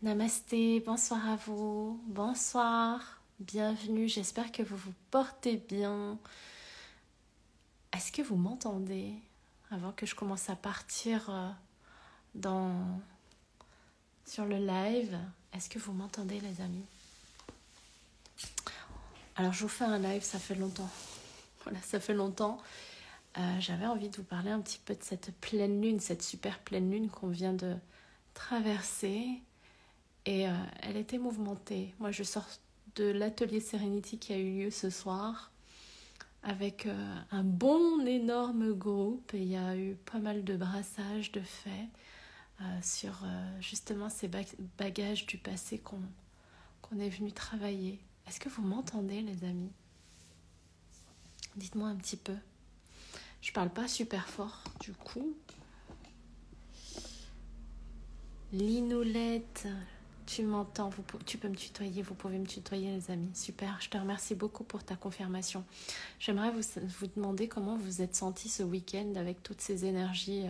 Namasté, bonsoir à vous, bonsoir, bienvenue, j'espère que vous vous portez bien. Est-ce que vous m'entendez avant que je commence à partir sur le live? Est-ce que vous m'entendez les amis? Alors je vous fais un live, ça fait longtemps, voilà, ça fait longtemps. J'avais envie de vous parler un petit peu de cette pleine lune, cette super pleine lune qu'on vient de traverser. Et elle était mouvementée. Moi, je sors de l'atelier Serenity qui a eu lieu ce soir avec un bon énorme groupe. Et il y a eu pas mal de brassages de faits sur justement ces bagages du passé qu'on est venu travailler. Est-ce que vous m'entendez, les amis? Dites-moi un petit peu. Je parle pas super fort, du coup. Linoulette... Tu m'entends, tu peux me tutoyer, vous pouvez me tutoyer les amis. Super, je te remercie beaucoup pour ta confirmation. J'aimerais vous demander comment vous êtes sentis ce week-end avec toutes ces énergies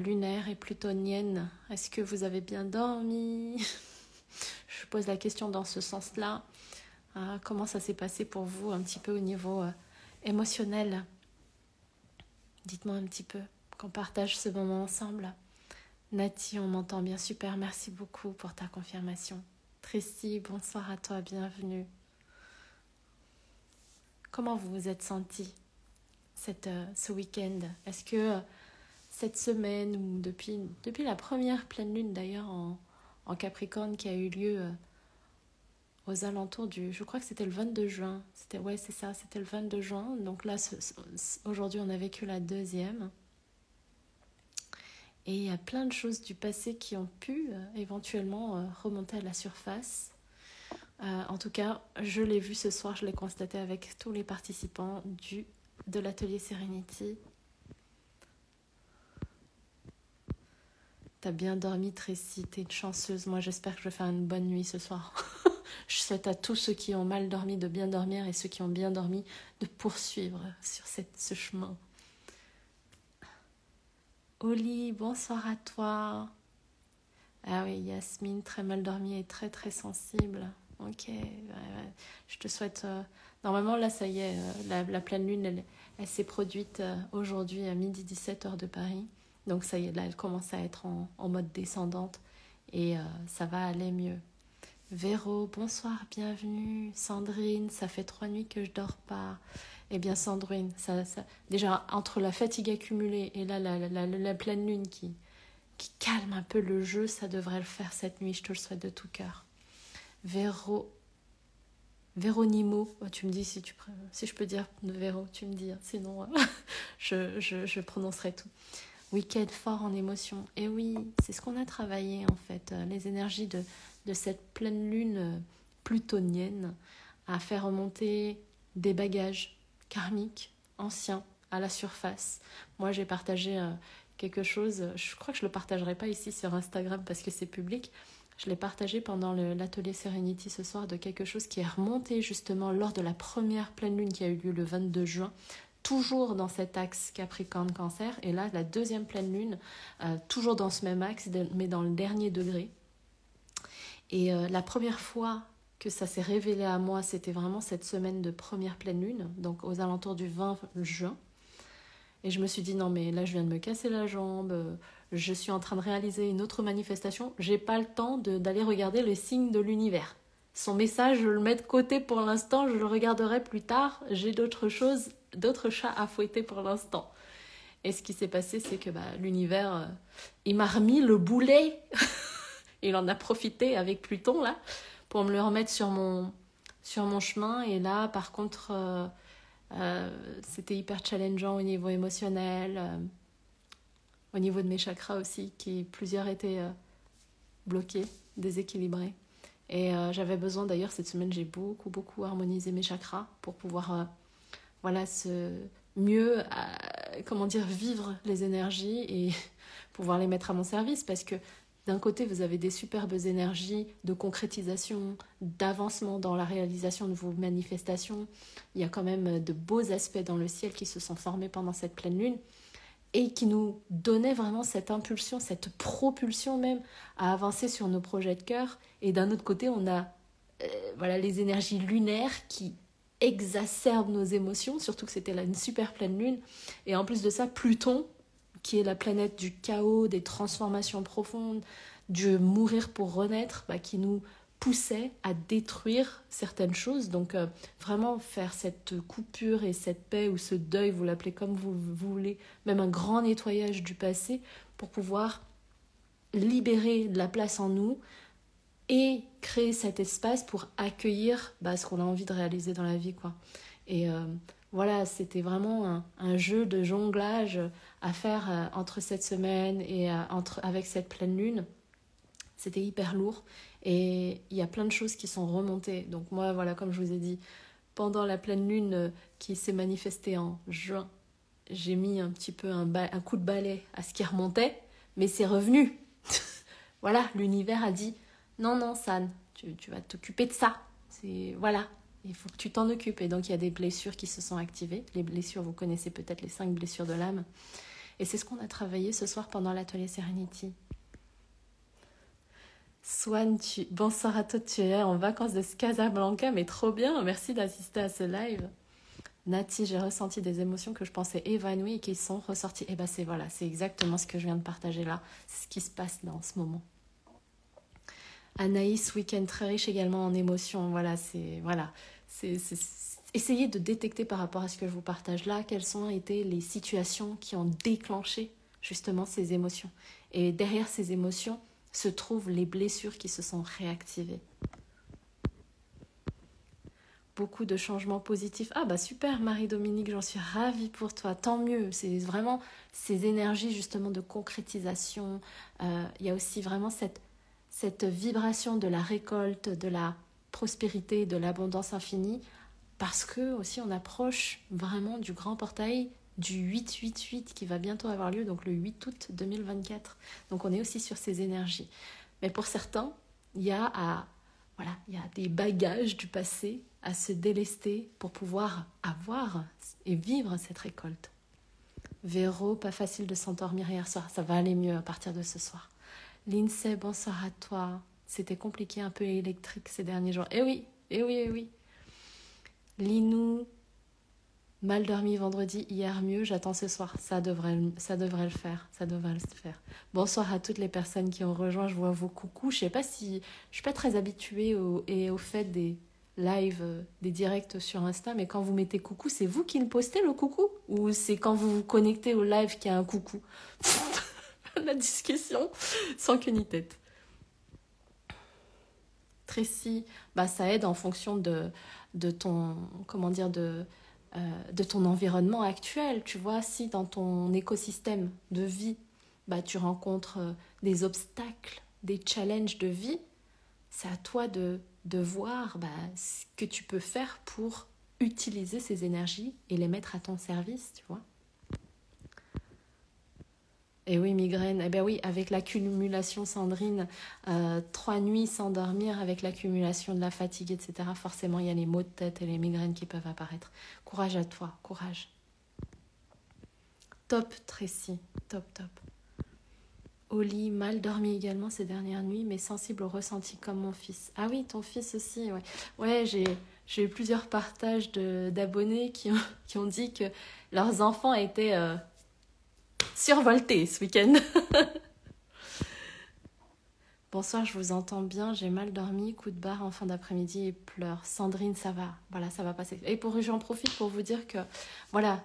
lunaires et plutoniennes. Est-ce que vous avez bien dormi? Je pose la question dans ce sens-là. Comment ça s'est passé pour vous un petit peu au niveau émotionnel? Dites-moi un petit peu, qu'on partage ce moment ensemble. Nati, on m'entend bien, super, merci beaucoup pour ta confirmation. Tracy, bonsoir à toi, bienvenue. Comment vous vous êtes senti ce week-end? Est-ce que cette semaine ou depuis la première pleine lune d'ailleurs en Capricorne qui a eu lieu aux alentours je crois que c'était le 22 juin, c'était le 22 juin, donc là aujourd'hui on a vécu la deuxième. Et il y a plein de choses du passé qui ont pu éventuellement remonter à la surface. En tout cas, je l'ai vu ce soir, je l'ai constaté avec tous les participants de l'atelier Serenity. T'as bien dormi, Tracy, t'es une chanceuse. Moi, j'espère que je vais faire une bonne nuit ce soir. Je souhaite à tous ceux qui ont mal dormi de bien dormir et ceux qui ont bien dormi de poursuivre sur ce chemin. Oli, bonsoir à toi. Ah oui, Yasmine, très mal dormie et très très sensible. Ok, je te souhaite... Normalement, là, ça y est, la pleine lune, elle s'est produite aujourd'hui à midi 17 heures de Paris. Donc ça y est, là, elle commence à être en mode descendante et ça va aller mieux. Véro, bonsoir, bienvenue. Sandrine, ça fait 3 nuits que je dors pas. Eh bien, Sandrine, déjà, entre la fatigue accumulée et là, la pleine lune qui calme un peu le jeu, ça devrait le faire cette nuit, je te le souhaite de tout cœur. Véronimo, tu me dis si je peux dire Véro, tu me dis, sinon je prononcerai tout. Week-end fort en émotion. Et oui, c'est ce qu'on a travaillé en fait, les énergies de cette pleine lune plutonienne à faire remonter des bagages karmiques anciens à la surface. Moi, j'ai partagé quelque chose, je crois que je ne le partagerai pas ici sur Instagram parce que c'est public. Je l'ai partagé pendant l'atelier Serenity ce soir de quelque chose qui est remonté justement lors de la première pleine lune qui a eu lieu le 22 juin. Toujours dans cet axe Capricorne-Cancer. Et là, la deuxième pleine lune, toujours dans ce même axe, mais dans le dernier degré. Et la première fois que ça s'est révélé à moi, c'était vraiment cette semaine de première pleine lune, donc aux alentours du 20 juin. Et je me suis dit, non mais là je viens de me casser la jambe, je suis en train de réaliser une autre manifestation, j'ai pas le temps d'aller regarder les signes de l'univers. Son message, je le mets de côté pour l'instant, je le regarderai plus tard, j'ai d'autres choses, d'autres chats à fouetter pour l'instant. Et ce qui s'est passé, c'est que l'univers, il m'a remis le boulet. Il en a profité avec Pluton là pour me le remettre sur mon chemin. Et là, par contre, c'était hyper challengeant au niveau émotionnel, au niveau de mes chakras aussi, plusieurs étaient bloqués, déséquilibrés. Et j'avais besoin, d'ailleurs, cette semaine, j'ai beaucoup harmonisé mes chakras pour pouvoir mieux vivre les énergies et pouvoir les mettre à mon service, parce que d'un côté, vous avez des superbes énergies de concrétisation, d'avancement dans la réalisation de vos manifestations. Il y a quand même de beaux aspects dans le ciel qui se sont formés pendant cette pleine lune. et qui nous donnait vraiment cette impulsion, cette propulsion même à avancer sur nos projets de cœur. Et d'un autre côté, on a voilà, les énergies lunaires qui exacerbent nos émotions, surtout que c'était là une super pleine lune. Et en plus de ça, Pluton, qui est la planète du chaos, des transformations profondes, du mourir pour renaître, qui nous poussait à détruire certaines choses. Donc vraiment faire cette coupure et cette paix ou ce deuil, vous l'appelez comme vous voulez, même un grand nettoyage du passé pour pouvoir libérer de la place en nous et créer cet espace pour accueillir ce qu'on a envie de réaliser dans la vie, quoi. Et voilà, c'était vraiment un jeu de jonglage à faire entre cette semaine et avec cette pleine lune. C'était hyper lourd et il y a plein de choses qui sont remontées. Donc moi, voilà, comme je vous ai dit, pendant la pleine lune qui s'est manifestée en juin, j'ai mis un petit peu un coup de balai à ce qui remontait, mais c'est revenu. Voilà, l'univers a dit non, San, tu vas t'occuper de ça. Voilà, il faut que tu t'en occupes. Et donc il y a des blessures qui se sont activées. Les blessures, vous connaissez peut-être les 5 blessures de l'âme. Et c'est ce qu'on a travaillé ce soir pendant l'atelier Serenity. Swan, bonsoir à toi, tu es en vacances de Casablanca, mais trop bien, merci d'assister à ce live. Nati, j'ai ressenti des émotions que je pensais évanouies et qui sont ressorties. Et c'est exactement ce que je viens de partager là. C'est ce qui se passe là en ce moment. Anaïs, week-end très riche également en émotions. Essayez de détecter par rapport à ce que je vous partage là, quelles ont été les situations qui ont déclenché justement ces émotions. Et derrière ces émotions se trouvent les blessures qui se sont réactivées. Beaucoup de changements positifs. Ah super Marie-Dominique, j'en suis ravie pour toi, tant mieux. C'est vraiment ces énergies justement de concrétisation. Il y a aussi vraiment cette vibration de la récolte, de la prospérité, de l'abondance infinie, parce que aussi on approche vraiment du grand portail du 8-8-8 qui va bientôt avoir lieu, donc le 8 août 2024. Donc on est aussi sur ces énergies. Mais pour certains, il y a des bagages du passé à se délester pour pouvoir avoir et vivre cette récolte. Véro, pas facile de s'endormir hier soir, ça va aller mieux à partir de ce soir. Lindsay, bonsoir à toi. C'était compliqué, un peu électrique ces derniers jours. Eh oui. Linou, mal dormi vendredi, hier mieux, j'attends ce soir. Ça devrait le faire. Bonsoir à toutes les personnes qui ont rejoint, je vois vos coucous. Je suis pas très habituée au fait des lives, des directs sur Insta, mais quand vous mettez coucou, c'est vous qui le postez le coucou? Ou c'est quand vous vous connectez au live qu'il y a un coucou? La discussion sans queue ni tête. Tracy, ça aide en fonction de ton de ton environnement actuel. Tu vois, si dans ton écosystème de vie, tu rencontres des obstacles, des challenges de vie, c'est à toi de voir ce que tu peux faire pour utiliser ces énergies et les mettre à ton service, tu vois. Et oui, migraine, oui, avec l'accumulation, Sandrine, 3 nuits sans dormir, avec l'accumulation de la fatigue, etc., forcément, il y a les maux de tête et les migraines qui peuvent apparaître. Courage à toi, courage. Top, Tracy, top. Oli, mal dormi également ces dernières nuits, mais sensible au ressenti comme mon fils. Ah oui, ton fils aussi, ouais. Ouais, j'ai eu plusieurs partages d'abonnés qui ont dit que leurs enfants étaient... survolté ce week-end. Bonsoir, je vous entends bien, j'ai mal dormi, coup de barre en fin d'après-midi et pleurs. Sandrine, ça va, voilà, ça va passer. Et j'en profite pour vous dire que, voilà,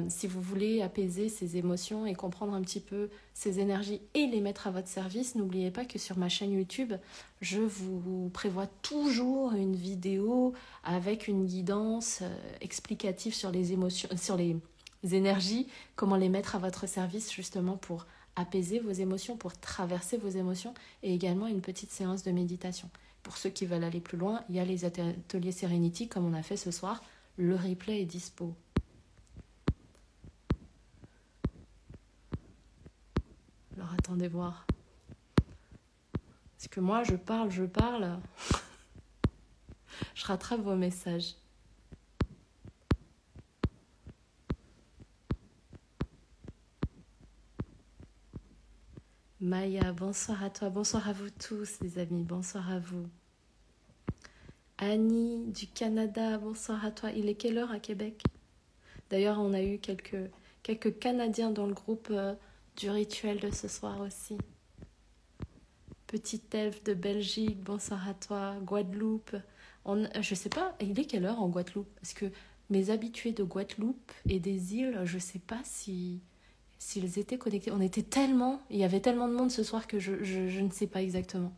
si vous voulez apaiser ces émotions et comprendre un petit peu ces énergies et les mettre à votre service, n'oubliez pas que sur ma chaîne YouTube, je vous prévois toujours une vidéo avec une guidance explicative sur les émotions, sur les énergies, comment les mettre à votre service justement pour apaiser vos émotions, pour traverser vos émotions, et également une petite séance de méditation. Pour ceux qui veulent aller plus loin, il y a les ateliers Serenity comme on a fait ce soir, le replay est dispo. Alors attendez voir. Parce que moi je parle, je rattrape vos messages. Maya, bonsoir à toi. Bonsoir à vous tous, les amis. Bonsoir à vous. Annie du Canada, bonsoir à toi. Il est quelle heure à Québec? D'ailleurs, on a eu quelques Canadiens dans le groupe du rituel de ce soir aussi. Petite elfe de Belgique, bonsoir à toi. Guadeloupe, je sais pas, il est quelle heure en Guadeloupe? Parce que mes habitués de Guadeloupe et des îles, je sais pas s'ils étaient connectés. Il y avait tellement de monde ce soir que je ne sais pas exactement.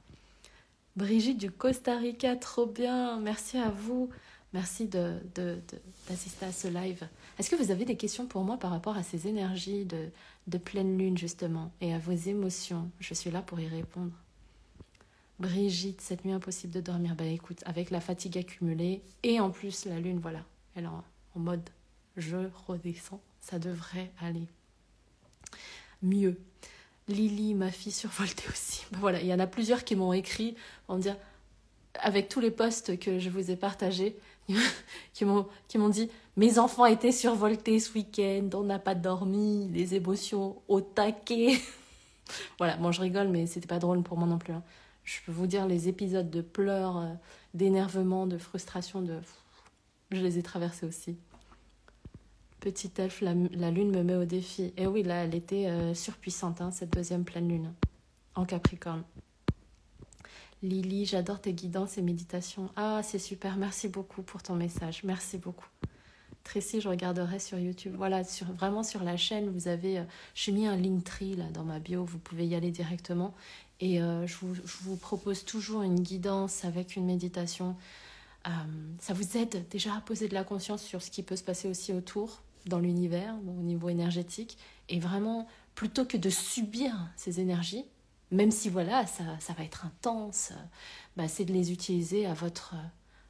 Brigitte du Costa Rica, trop bien, merci à vous. Merci d'assister à ce live. Est-ce que vous avez des questions pour moi par rapport à ces énergies de pleine lune, justement, et à vos émotions? Je suis là pour y répondre. Brigitte, cette nuit impossible de dormir. Bah écoute, avec la fatigue accumulée, et en plus la lune, voilà, elle est en mode je redescends, ça devrait aller mieux. Lily, ma fille survoltée aussi. Bah voilà, il y en a plusieurs qui m'ont écrit en me dire, avec tous les posts que je vous ai partagés, qui m'ont dit mes enfants étaient survoltés ce week-end, on n'a pas dormi, les émotions au taquet. Voilà, bon je rigole mais c'était pas drôle pour moi non plus. Hein. Je peux vous dire les épisodes de pleurs, d'énervement, de frustration, je les ai traversés aussi. Petite elfe, la lune me met au défi. Et oui, là elle était surpuissante, hein, cette deuxième pleine lune en Capricorne. Lily, j'adore tes guidances et méditations. Ah, c'est super, merci beaucoup pour ton message, merci beaucoup. Tracy, je regarderai sur YouTube. Voilà, vraiment sur la chaîne, vous avez... j'ai mis un Linktree là, dans ma bio, vous pouvez y aller directement. Et je vous propose toujours une guidance avec une méditation. Ça vous aide déjà à poser de la conscience sur ce qui peut se passer aussi autour, dans l'univers, au niveau énergétique. Et vraiment, plutôt que de subir ces énergies, même si voilà, ça va être intense, c'est de les utiliser à votre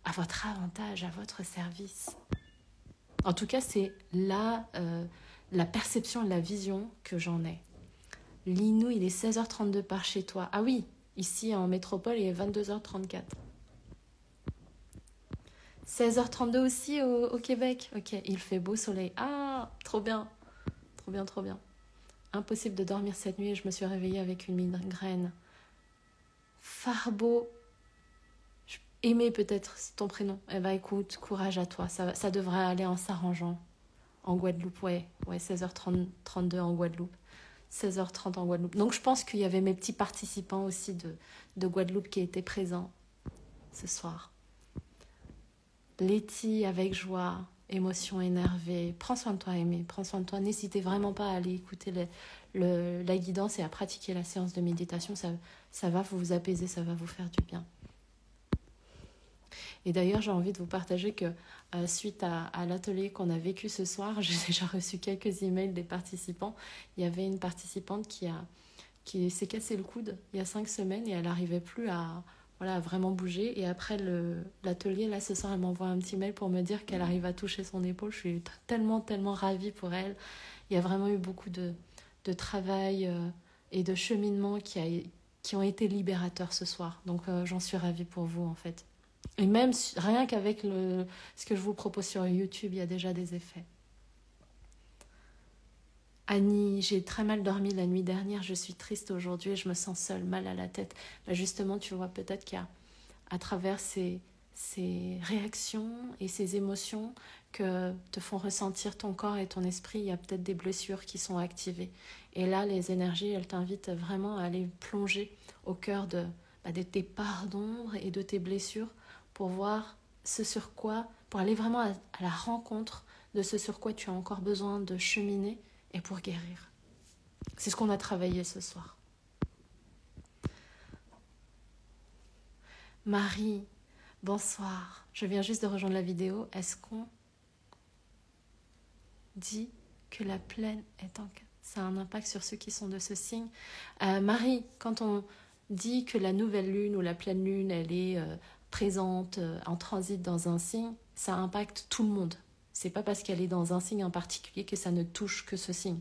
avantage, à votre service. En tout cas, c'est la perception et la vision que j'en ai. Linou, il est 16h32 par chez toi. Ah oui, ici en métropole, il est 22h34. 16h32 aussi au Québec. Ok, il fait beau soleil. Ah, trop bien. Trop bien, trop bien. Impossible de dormir cette nuit et je me suis réveillée avec une migraine. Farbo, aimé peut-être ton prénom. Eh ben écoute, courage à toi. Ça devrait aller en s'arrangeant. En Guadeloupe, ouais 16h32 en Guadeloupe. 16h30 en Guadeloupe. Donc je pense qu'il y avait mes petits participants aussi de Guadeloupe qui étaient présents ce soir. Letty avec joie, émotion énervée. Prends soin de toi, Aimé. Prends soin de toi. N'hésitez vraiment pas à aller écouter la guidance et à pratiquer la séance de méditation. Ça va vous apaiser, ça va vous faire du bien. Et d'ailleurs, j'ai envie de vous partager que suite à l'atelier qu'on a vécu ce soir, j'ai déjà reçu quelques emails des participants. Il y avait une participante qui s'est cassé le coude il y a 5 semaines et elle n'arrivait plus à vraiment bouger. Et après l'atelier, là, ce soir, elle m'envoie un petit mail pour me dire qu'elle arrive à toucher son épaule. Je suis tellement, tellement ravie pour elle. Il y a vraiment eu beaucoup de travail et de cheminement qui ont été libérateurs ce soir. Donc, j'en suis ravie pour vous, en fait. Et même rien qu'avec ce que je vous propose sur YouTube, il y a déjà des effets. Annie, j'ai très mal dormi la nuit dernière, je suis triste aujourd'hui et je me sens seule, mal à la tête. Justement, tu vois peut-être qu'il y a à travers ces réactions et ces émotions que te font ressentir ton corps et ton esprit, il y a peut-être des blessures qui sont activées. Et là, les énergies, elles t'invitent vraiment à aller plonger au cœur de tes parts d'ombre et de tes blessures pour voir pour aller vraiment à la rencontre de ce sur quoi tu as encore besoin de cheminer et pour guérir. C'est ce qu'on a travaillé ce soir. Marie, bonsoir. Je viens juste de rejoindre la vidéo. Est-ce qu'on dit que la pleine est en... Ça a un impact sur ceux qui sont de ce signe. Marie, quand on dit que la nouvelle lune ou la pleine lune, elle est présente en transit dans un signe, ça impacte tout le monde. C'est pas parce qu'elle est dans un signe en particulier que ça ne touche que ce signe.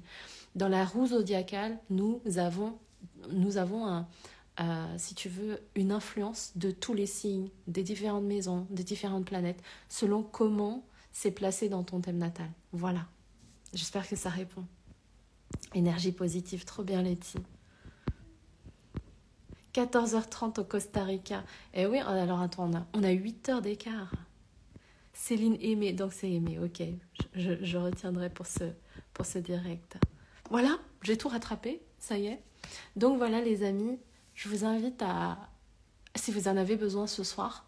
Dans la roue zodiacale, nous avons si tu veux, une influence de tous les signes, des différentes maisons, des différentes planètes, selon comment c'est placé dans ton thème natal. Voilà. J'espère que ça répond. Énergie positive, trop bien Letty. 14h30 au Costa Rica. Et oui, alors attends, on a 8 heures d'écart. Céline Aimé, donc c'est Aimé, ok. Je retiendrai pour ce direct. Voilà, j'ai tout rattrapé, ça y est. Donc voilà les amis, je vous invite à, si vous en avez besoin ce soir,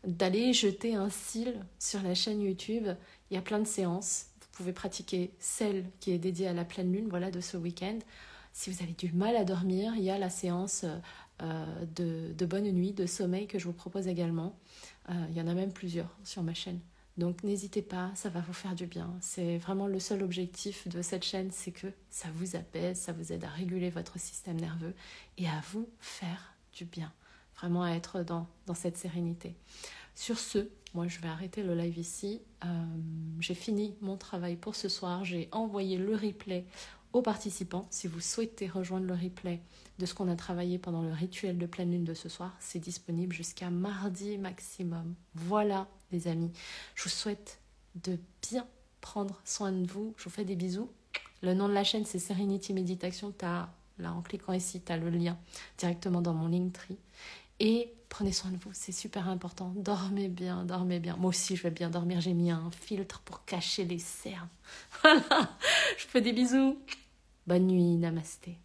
d'aller jeter un cil sur la chaîne YouTube. Il y a plein de séances. Vous pouvez pratiquer celle qui est dédiée à la pleine lune, voilà, de ce week-end. Si vous avez du mal à dormir, il y a la séance de bonne nuit, de sommeil que je vous propose également. Il y en a même plusieurs sur ma chaîne. Donc n'hésitez pas, ça va vous faire du bien. C'est vraiment le seul objectif de cette chaîne, c'est que ça vous apaise, ça vous aide à réguler votre système nerveux et à vous faire du bien. Vraiment à être dans cette sérénité. Sur ce, moi je vais arrêter le live ici. J'ai fini mon travail pour ce soir. J'ai envoyé le replay aux participants. Si vous souhaitez rejoindre le replay de ce qu'on a travaillé pendant le rituel de pleine lune de ce soir, c'est disponible jusqu'à mardi maximum. Voilà les amis, je vous souhaite de bien prendre soin de vous. Je vous fais des bisous. Le nom de la chaîne c'est Serenity Meditation. Là en cliquant ici, tu as le lien directement dans mon Linktree. Et prenez soin de vous, c'est super important. Dormez bien, dormez bien. Moi aussi, je vais bien dormir. J'ai mis un filtre pour cacher les cernes. Voilà, je vous fais des bisous. Bonne nuit, namasté.